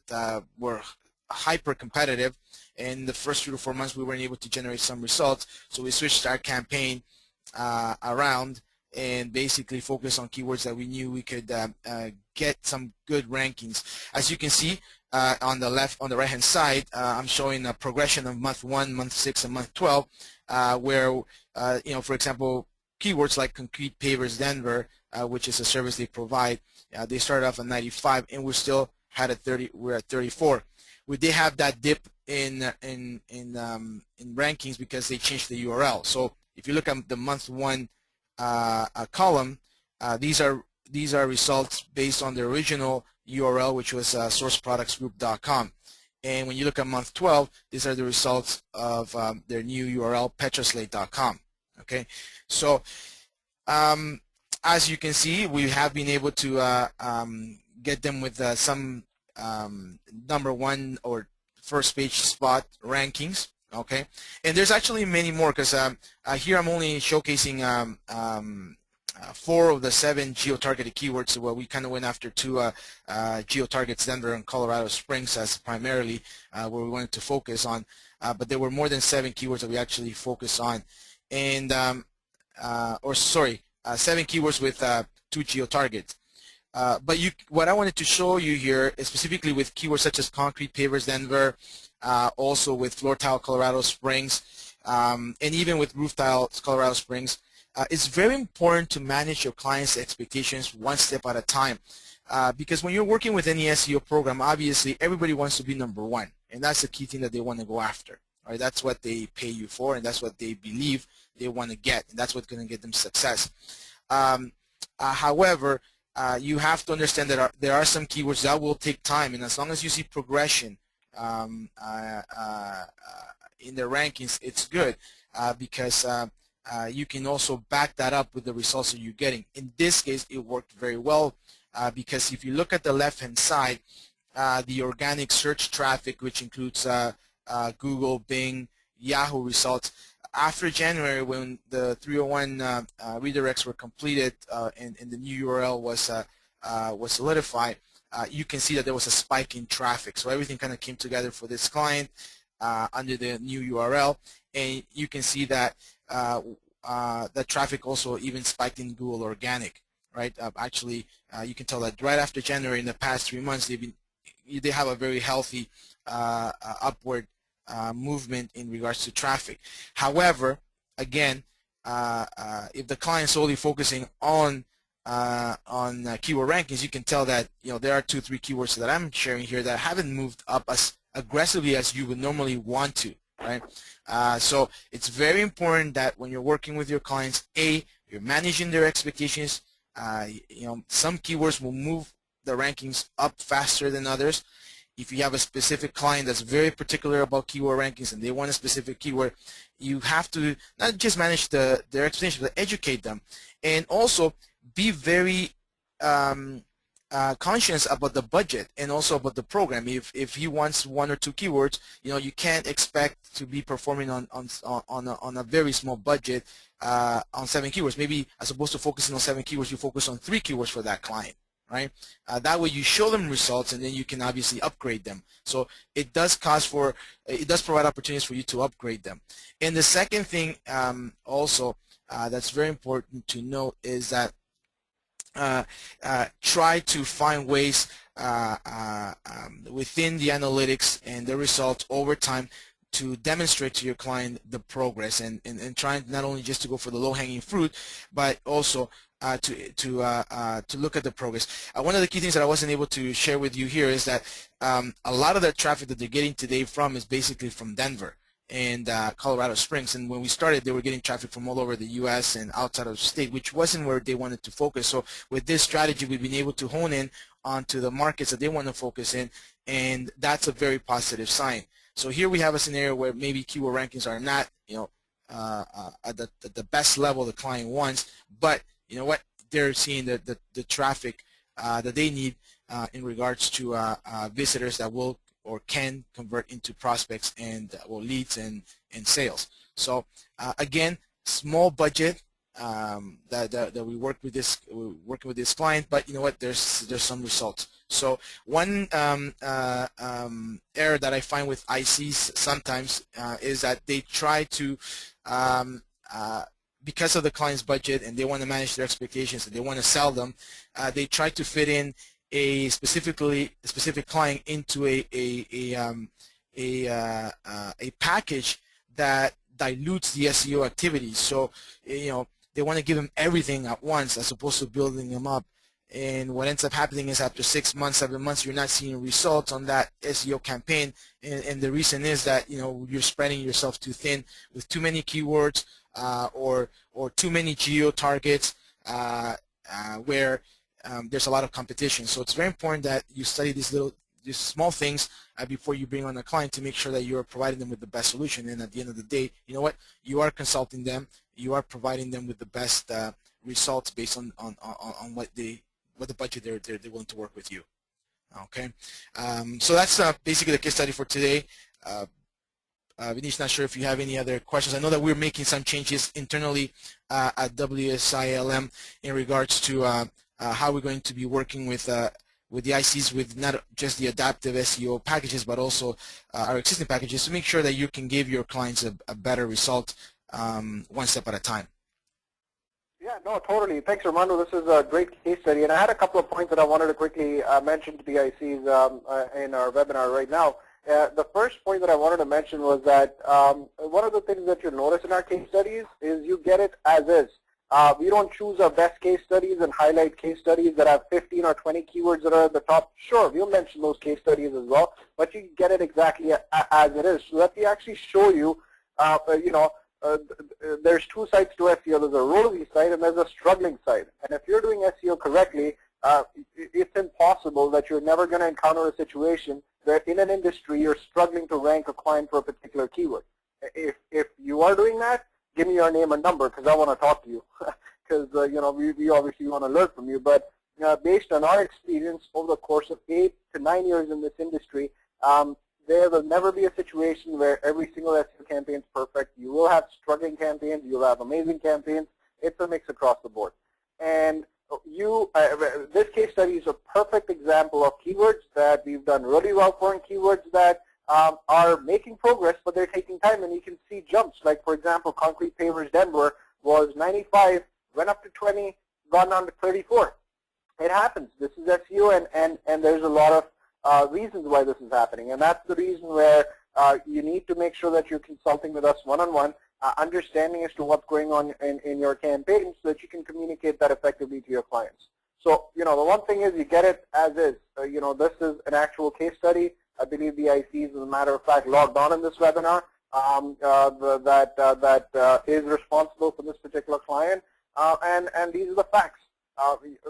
were hyper competitive. In the first 3 to 4 months, we weren't able to generate some results, so we switched our campaign around and basically focus on keywords that we knew we could get some good rankings. As you can see on the right hand side, I'm showing a progression of month 1, month 6, and month 12, where for example, keywords like concrete pavers Denver, which is a service they provide, they started off at 95, and we still had we're at 34. We did have that dip in rankings because they changed the URL. So if you look at the month 1 column, these are results based on the original URL, which was sourceproductsgroup.com. And when you look at month 12, these are the results of their new URL, petroslate.com. Okay, so as you can see, we have been able to get them with some number 1 or first page spot rankings. Okay, and there's actually many more because here I'm only showcasing 4 of the 7 geo-targeted keywords. Well, we kind of went after 2 geo-targets, Denver and Colorado Springs, as primarily where we wanted to focus on. But there were more than 7 keywords that we actually focused on, and 7 keywords with 2 geo-targets. But what I wanted to show you here is specifically with keywords such as concrete pavers Denver, also with floor tile Colorado Springs, and even with roof tile Colorado Springs. It's very important to manage your clients' expectations one step at a time, because when you're working with any SEO program, obviously everybody wants to be number 1, and that's the key thing that they want to go after. Right? That's what they pay you for, and that's what they believe they want to get, and that's what's going to get them success. However, you have to understand that there are some keywords that will take time, and as long as you see progression in the rankings, it's good, because you can also back that up with the results that you're getting. In this case, it worked very well, because if you look at the left-hand side, the organic search traffic, which includes Google, Bing, Yahoo results, after January, when the 301 redirects were completed and the new URL was solidified, you can see that there was a spike in traffic. So everything kind of came together for this client under the new URL, and you can see that the traffic also even spiked in Google Organic. Right? Actually, you can tell that right after January, in the past 3 months, they have a very healthy upward movement in regards to traffic. However, again, if the client is solely focusing on keyword rankings, you can tell that there are 2-3 keywords that I'm sharing here that haven't moved up as aggressively as you would normally want to. Right? So it's very important that when you're working with your clients, you're managing their expectations. Some keywords will move the rankings up faster than others. If you have a specific client that's very particular about keyword rankings and they want a specific keyword, you have to not just manage their expectations, but educate them, and also be very conscious about the budget and also about the program. If he wants 1 or 2 keywords, you can't expect to be performing on a very small budget on 7 keywords. Maybe as opposed to focusing on 7 keywords, you focus on 3 keywords for that client. Right? That way you show them results, and then you can obviously upgrade them. So it does provide opportunities for you to upgrade them. And the second thing also that's very important to note is that try to find ways within the analytics and the results over time to demonstrate to your client the progress, and trying not only just to go for the low-hanging fruit, but also to look at the progress. One of the key things that I wasn't able to share with you here is that a lot of the traffic that they're getting today is basically from Denver and Colorado Springs. And when we started, they were getting traffic from all over the U.S. and outside of the state, which wasn't where they wanted to focus. So with this strategy, we've been able to hone in onto the markets that they want to focus in, and that's a very positive sign. So here we have a scenario where maybe keyword rankings are not, at the best level the client wants, but you know what? They're seeing the traffic that they need in regards to visitors that will or can convert into prospects and leads and sales. So again, small budget that we working with this client, but you know what? There's some results. So one error that I find with ICs sometimes is that they try to because of the client's budget and they want to manage their expectations and they want to sell them, they try to fit in a specific client into a package that dilutes the SEO activities. So they want to give them everything at once as opposed to building them up. And what ends up happening is after 6 months, 7 months, you're not seeing results on that SEO campaign. And the reason is that you're spreading yourself too thin with too many keywords or too many geo targets where there's a lot of competition. So it's very important that you study these small things before you bring on a client to make sure that you're providing them with the best solution. And at the end of the day, you know what? You are consulting them. You are providing them with the best results based on what the budget they're willing to work with you. Okay, so that's basically the case study for today. Vinish, not sure if you have any other questions. I know that we're making some changes internally at WSI ALM in regards to how we're going to be working with the ICs with not just the adaptive SEO packages, but also our existing packages to make sure that you can give your clients a better result one step at a time. Yeah, no, totally. Thanks, Armando. This is a great case study. And I had a couple of points that I wanted to quickly mention to the ICs in our webinar right now. The first point that I wanted to mention was that one of the things that you'll notice in our case studies is you get it as is. We don't choose our best case studies and highlight case studies that have 15 or 20 keywords that are at the top. Sure, we'll mention those case studies as well, but you get it exactly as it is, so that we actually show you, there's two sides to SEO. There's a rosy side and there's a struggling side. And if you're doing SEO correctly, it's impossible that you're never going to encounter a situation where in an industry you're struggling to rank a client for a particular keyword. If you are doing that, give me your name and number because I want to talk to you. Because we obviously want to learn from you. But based on our experience over the course of 8 to 9 years in this industry, there will never be a situation where every single SEO campaign is perfect. You will have struggling campaigns. You'll have amazing campaigns. It's a mix across the board. And this case study is a perfect example of keywords that we've done really well for, and keywords that are making progress, but they're taking time, and you can see jumps. Like, for example, concrete pavers Denver was 95, went up to 20, gone down to 34. It happens. This is SEO, and there's a lot of reasons why this is happening, and that's the reason where you need to make sure that you're consulting with us one-on-one, understanding as to what's going on in your campaign so that you can communicate that effectively to your clients. So, the one thing is you get it as is. This is an actual case study. I believe the ICs, as a matter of fact, logged on in this webinar that is responsible for this particular client, and these are the facts.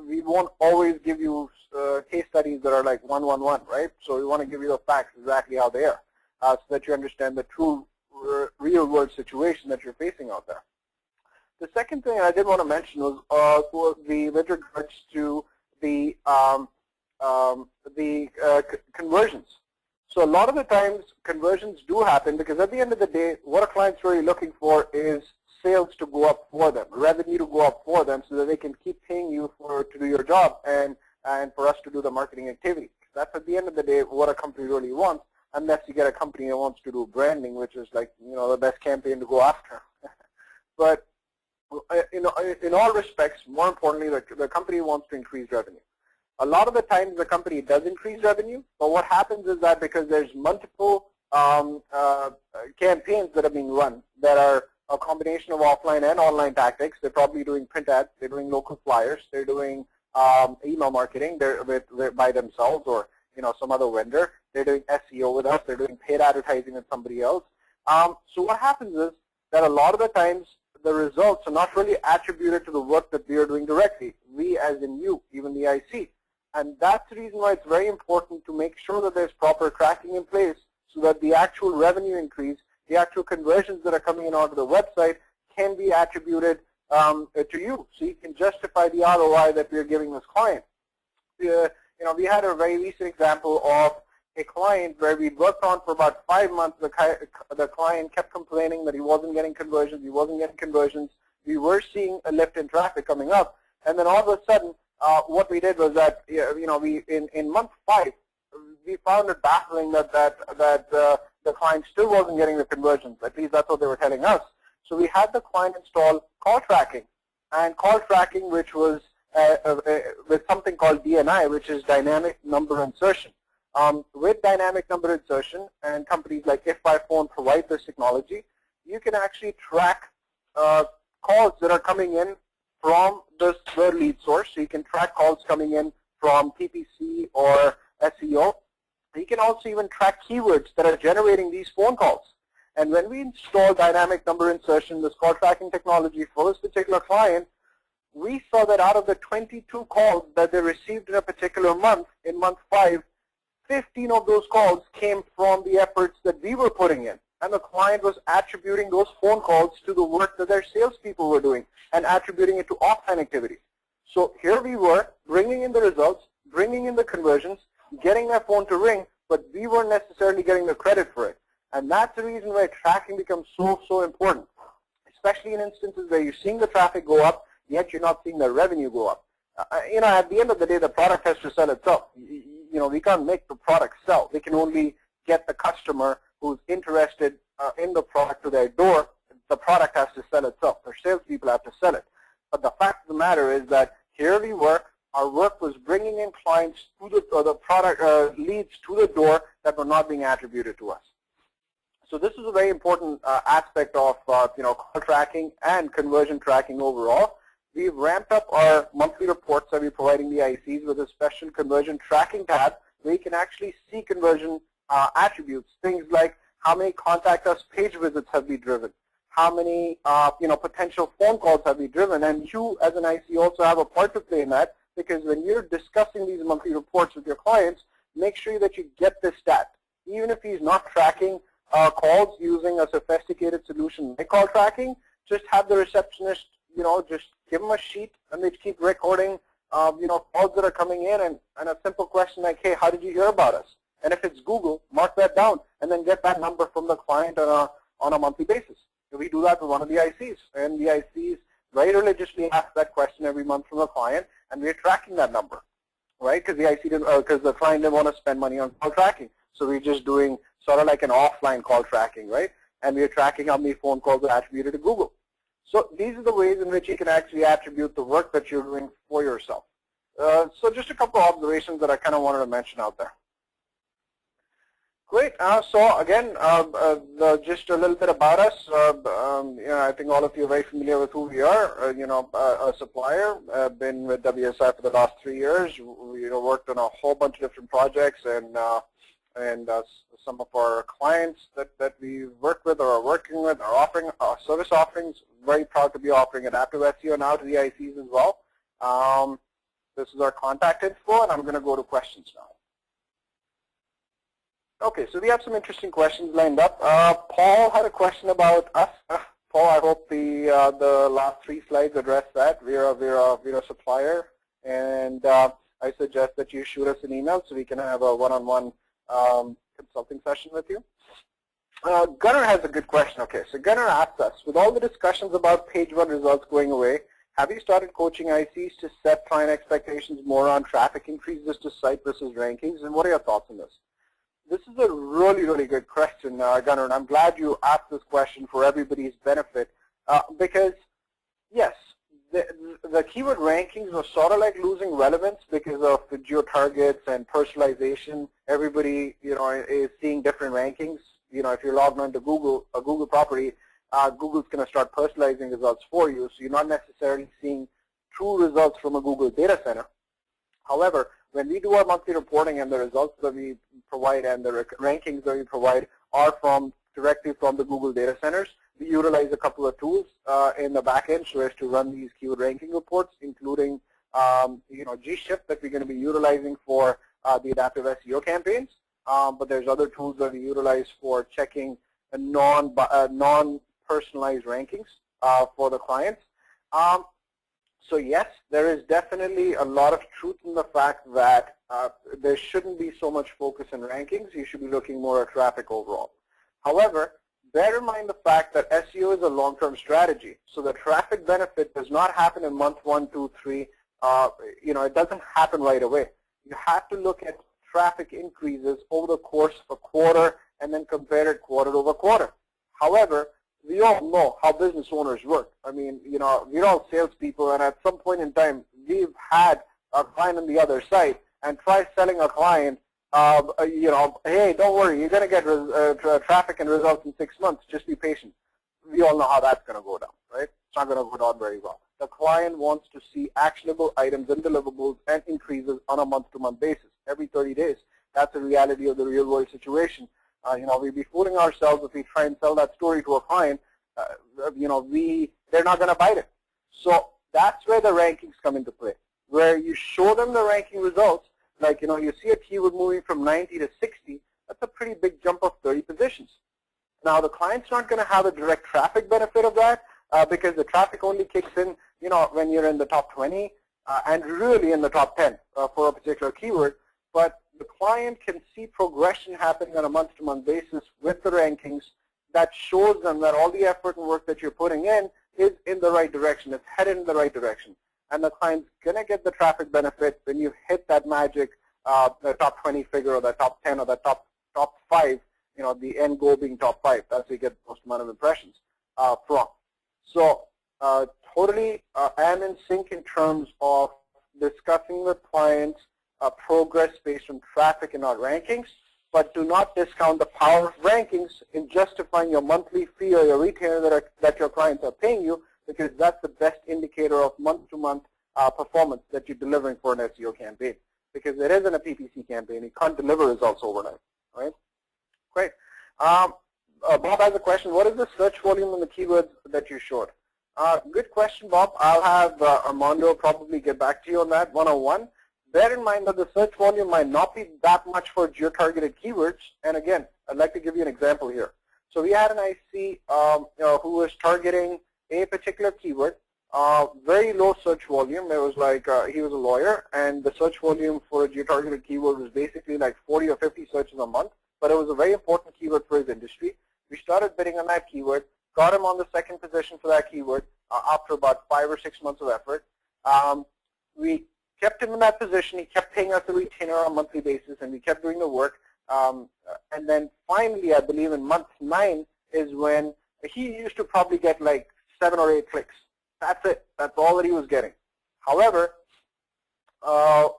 We won't always give you case studies that are like 111, right? So we want to give you the facts exactly how they are, so that you understand the true real-world situation that you're facing out there. The second thing I did want to mention was with regards to the conversions. So a lot of the times conversions do happen because at the end of the day, what a client's really looking for is sales to go up for them, revenue to go up for them, so that they can keep paying you to do your job and for us to do the marketing activity. That's at the end of the day what a company really wants, unless you get a company that wants to do branding, which is like the best campaign to go after. But in all respects, more importantly, the company wants to increase revenue. A lot of the times the company does increase revenue, but what happens is that because there's multiple campaigns that are being run that are a combination of offline and online tactics. They're probably doing print ads, they're doing local flyers, they're doing email marketing by themselves or some other vendor. They're doing SEO with us, they're doing paid advertising with somebody else. So what happens is that a lot of the times the results are not really attributed to the work that we are doing directly. We as in you, even the IC. And that's the reason why it's very important to make sure that there's proper tracking in place so that the actual revenue increase, the actual conversions that are coming in onto the website can be attributed to you, so you can justify the ROI that we're giving this client. We had a very recent example of a client where we worked on for about 5 months. The client kept complaining that he wasn't getting conversions. We were seeing a lift in traffic coming up, and then all of a sudden, what we did was that we in month 5 we found it baffling that the client still wasn't getting the conversions. At least that's what they were telling us. So we had the client install call tracking, and call tracking, which was with something called DNI, which is dynamic number insertion. With dynamic number insertion, and companies like If by Phone provide this technology, you can actually track calls that are coming in from the lead source. So you can track calls coming in from PPC or SEO. You can also even track keywords that are generating these phone calls. And when we install dynamic number insertion, this call tracking technology for this particular client, we saw that out of the 22 calls that they received in a particular month, in month 5, 15 of those calls came from the efforts that we were putting in. And the client was attributing those phone calls to the work that their salespeople were doing and attributing it to offline activities. So here we were bringing in the results, bringing in the conversions, getting their phone to ring, but we weren't necessarily getting the credit for it. And that's the reason why tracking becomes so important, especially in instances where you're seeing the traffic go up, yet you're not seeing the revenue go up. At the end of the day, the product has to sell itself. We can't make the product sell. We can only get the customer who's interested in the product to their door. The product has to sell itself. The salespeople have to sell it. But the fact of the matter is that here we work. Our work was bringing in clients to the product leads to the door that were not being attributed to us. So this is a very important aspect of call tracking and conversion tracking overall. We've ramped up our monthly reports that we're providing the ICs with a special conversion tracking tab where you can actually see conversion attributes, things like how many contact us page visits have we driven, how many potential phone calls have we driven, and you as an IC also have a part to play in that, because when you're discussing these monthly reports with your clients, make sure that you get this stat. Even if he's not tracking calls using a sophisticated solution like call tracking, just have the receptionist just give them a sheet and they keep recording, calls that are coming in and a simple question like, hey, how did you hear about us? And if it's Google, mark that down and then get that number from the client on a monthly basis. So we do that with one of the ICs, and the ICs very religiously ask that question every month from the client, and we're tracking that number, right? Because the IC because the client didn't want to spend money on call tracking, so we're just doing sort of like an offline call tracking, right? And we're tracking how many phone calls are attributed to Google. So these are the ways in which you can actually attribute the work that you're doing for yourself. So just a couple of observations that I kind of wanted to mention out there. Great. So again, just a little bit about us. I think all of you are very familiar with who we are. A supplier. Been with WSI for the last 3 years. We worked on a whole bunch of different projects, and some of our clients that we work with or are working with are offering service offerings. Very proud to be offering adaptive SEO now to the ICs as well. This is our contact info, and I'm going to go to questions now. Okay, so we have some interesting questions lined up. Paul had a question about us. Paul, I hope the last 3 slides address that. We're a supplier, and I suggest that you shoot us an email so we can have a one-on-one consulting session with you. Gunnar has a good question. Okay, so Gunnar asks us, with all the discussions about page 1 results going away, have you started coaching ICs to set client expectations more on traffic increases to site versus rankings, and what are your thoughts on this? This is a really, really good question, Gunnar, and I'm glad you asked this question for everybody's benefit because, yes, the keyword rankings were sort of like losing relevance because of the geo-targets and personalization. Everybody, is seeing different rankings. If you're logged on to Google, a Google property, Google's going to start personalizing results for you, so you're not necessarily seeing true results from a Google data center. However, when we do our monthly reporting and the results that we provide and the rankings that we provide are directly from the Google data centers, we utilize a couple of tools in the back end so as to run these keyword ranking reports, including G-Shift that we're going to be utilizing for the adaptive SEO campaigns. But there's other tools that we utilize for checking non-personalized rankings for the clients. So yes, there is definitely a lot of truth in the fact that there shouldn't be so much focus in rankings. You should be looking more at traffic overall. However, bear in mind the fact that SEO is a long-term strategy. So the traffic benefit does not happen in month 1, 2, 3. It doesn't happen right away. You have to look at traffic increases over the course of a quarter and then compare it quarter over quarter. However, we all know how business owners work. I mean, we're all salespeople, and at some point in time, we've had a client on the other side and try selling a client, hey, don't worry, you're going to get traffic and results in 6 months. Just be patient. We all know how that's going to go down, right? It's not going to go down very well. The client wants to see actionable items and deliverables and increases on a month-to-month basis, every 30 days. That's the reality of the real-world situation. We'd be fooling ourselves if we try and sell that story to a client. They're not going to bite it. So that's where the rankings come into play, where you show them the ranking results. Like, you see a keyword moving from 90 to 60. That's a pretty big jump of 30 positions. Now, the client's not going to have a direct traffic benefit of that because the traffic only kicks in, when you're in the top 20 and really in the top 10 for a particular keyword. but the client can see progression happening on a month-to-month basis with the rankings that shows them that all the effort and work that you're putting in is in the right direction. It's headed in the right direction. And the client's going to get the traffic benefit when you hit that magic the top 20 figure or the top 10 or the top 5, you know, the end goal being top 5. That's where you get the most amount of impressions from. So totally am in sync in terms of discussing with clients progress based on traffic and not rankings, but do not discount the power of rankings in justifying your monthly fee or your retainer that your clients are paying you, because that's the best indicator of month-to-month performance that you're delivering for an SEO campaign. Because it isn't a PPC campaign. You can't deliver results overnight, right? Great. Bob has a question. What is the search volume and the keywords that you showed? Good question, Bob. I'll have Armando probably get back to you on that one-on-one. Bear in mind that the search volume might not be that much for geo-targeted keywords. And again, I'd like to give you an example here. So we had an IC who was targeting a particular keyword, very low search volume. It was like he was a lawyer, and the search volume for a geo-targeted keyword was basically like 40 or 50 searches a month. But it was a very important keyword for his industry. We started bidding on that keyword, got him on the second position for that keyword after about 5 or 6 months of effort. We kept him in that position. He kept paying us a retainer on a monthly basis, and we kept doing the work. And then finally, I believe in month 9 is when he used to probably get like 7 or 8 clicks. That's it. That's all that he was getting. However,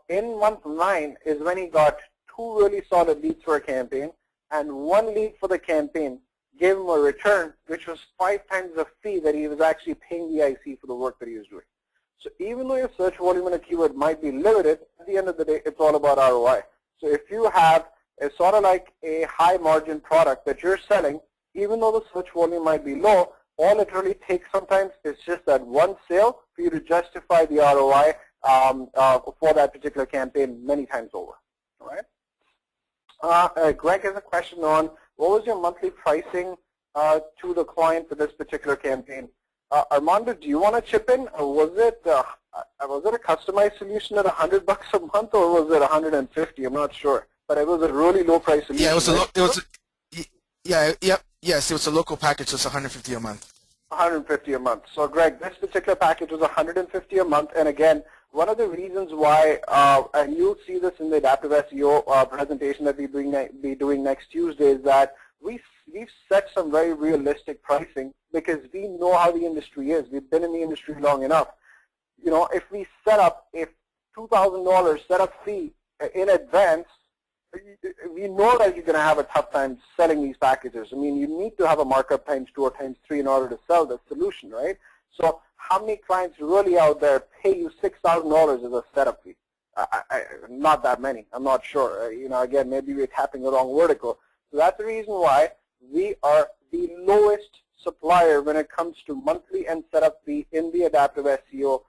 in month 9 is when he got 2 really solid leads for a campaign, and 1 lead for the campaign gave him a return which was 5 times the fee that he was actually paying the IC for the work that he was doing. So even though your search volume in a keyword might be limited, at the end of the day, it's all about ROI. So if you have a sort of like a high margin product that you're selling, even though the search volume might be low, all it really takes sometimes is just that one sale for you to justify the ROI for that particular campaign many times over. All right. Greg has a question on what was your monthly pricing to the client for this particular campaign? Armando, do you want to chip in, or was it a customized solution at $100 a month, or was it 150? I'm not sure, but it was a really low price solution. Yeah, yes, it was a local package. So it's 150 a month. 150 a month. So, Greg, this particular package was 150 a month, and again, one of the reasons why, and you'll see this in the Adaptive SEO presentation that we'll be doing next Tuesday, is that we've set some very realistic pricing because we know how the industry is. We've been in the industry long enough. You know, if we set up a $2,000 setup fee in advance, we know that you're going to have a tough time selling these packages. I mean, you need to have a markup times 2 or times 3 in order to sell the solution, right? So how many clients really out there pay you $6,000 as a setup fee? Not that many. I'm not sure. You know, again, maybe we're tapping the wrong vertical. So that's the reason why we are the lowest supplier when it comes to monthly and setup fee in the Adaptive SEO,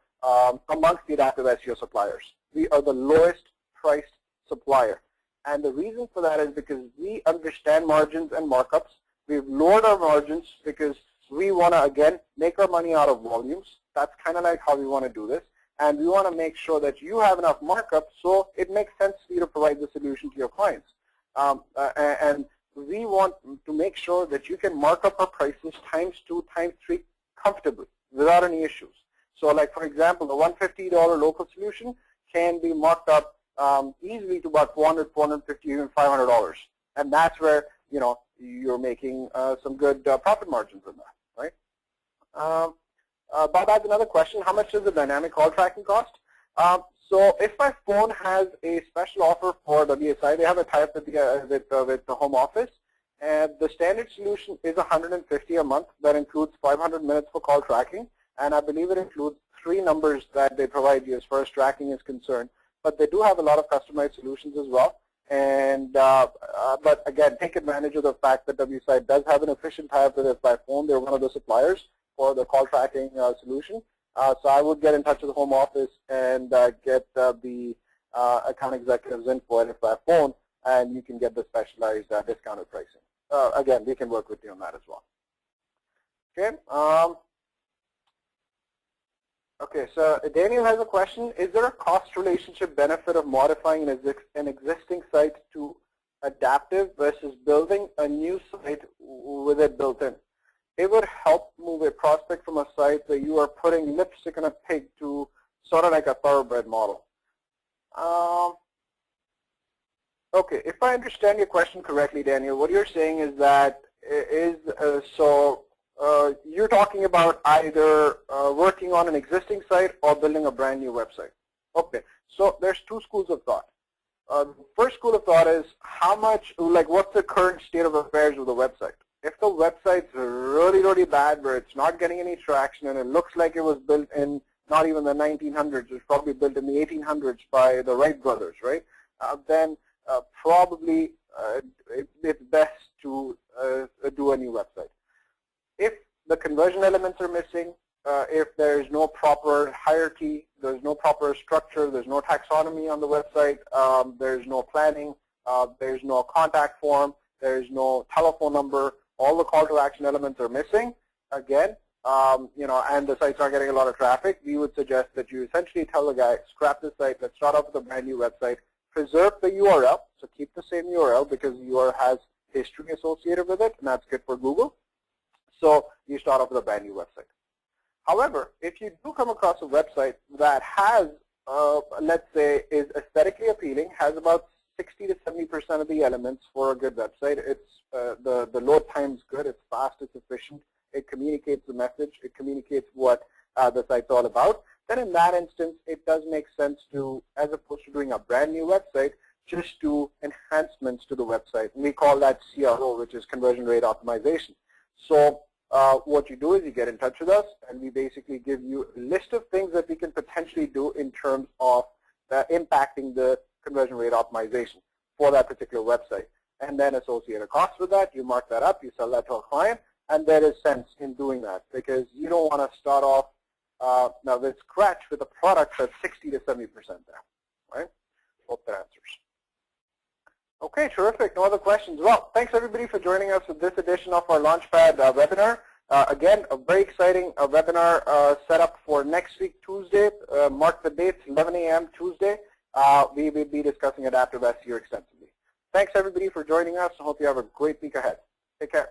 amongst the Adaptive SEO suppliers. We are the lowest priced supplier. And the reason for that is because we understand margins and markups. We've lowered our margins because we want to, again, make our money out of volumes. That's kind of like how we want to do this. And we want to make sure that you have enough markup so it makes sense for you to provide the solution to your clients. And we want to make sure that you can mark up our prices times 2, times 3 comfortably without any issues. So like, for example, the $150 local solution can be marked up easily to about $400, $450, even $500. And that's where, you know, you're making some good profit margins in that, right? Bob has another question. How much does the dynamic call tracking cost? So if my phone has a special offer for WSI, they have a tie-up with the home office, and the standard solution is $150 a month. That includes 500 minutes for call tracking, and I believe it includes 3 numbers that they provide you as far as tracking is concerned. But they do have a lot of customized solutions as well. And but again, take advantage of the fact that WSI does have an efficient tie-up with us by phone. They're one of the suppliers for the call tracking solution. So I would get in touch with the home office and get the account executives in for it by phone, and you can get the specialized discounted pricing. Again, we can work with you on that as well. Okay. Okay, so Daniel has a question. Is there a cost relationship benefit of modifying an existing site to adaptive versus building a new site with it built in? It would help move a prospect from a site where you are putting lipstick on a pig to sort of like a thoroughbred model. Okay, if I understand your question correctly, Daniel, what you're saying is that you're talking about either working on an existing site or building a brand new website. Okay, so there's two schools of thought. First school of thought is what's the current state of affairs with the website? If the website's really, really bad, where it's not getting any traction and it looks like it was built in not even the 1900s, it was probably built in the 1800s by the Wright brothers, right? Then probably it's best to do a new website. If the conversion elements are missing, if there's no proper hierarchy, there's no proper structure, there's no taxonomy on the website, there's no planning, there's no contact form, there's no telephone number, all the call to action elements are missing, again, and the site's not getting a lot of traffic, we would suggest that you essentially tell the guy, scrap the site, let's start off with a brand new website, preserve the URL, so keep the same URL because the URL has history associated with it, and that's good for Google. So you start off with a brand new website. However, if you do come across a website that has, let's say, is aesthetically appealing, has about 60 to 70% of the elements for a good website, it's the load time's good, it's fast, it's efficient, it communicates the message, it communicates what the site's all about, then in that instance, it does make sense to, as opposed to doing a brand new website, just do enhancements to the website. And we call that CRO, which is conversion rate optimization. So what you do is you get in touch with us, and we basically give you a list of things that we can potentially do in terms of impacting the conversion rate optimization for that particular website. And then associate a cost with that, you mark that up, you sell that to a client, and there is sense in doing that because you don't want to start off now with scratch with a product that's 60 to 70% there, right? Hope that answers. Okay, terrific. No other questions. Well, thanks everybody for joining us with this edition of our Launchpad webinar. Again, a very exciting webinar set up for next week, Tuesday. Mark the dates, 11 a.m. Tuesday. We will be discussing adaptive SEO extensively. Thanks everybody for joining us. I hope you have a great week ahead. Take care.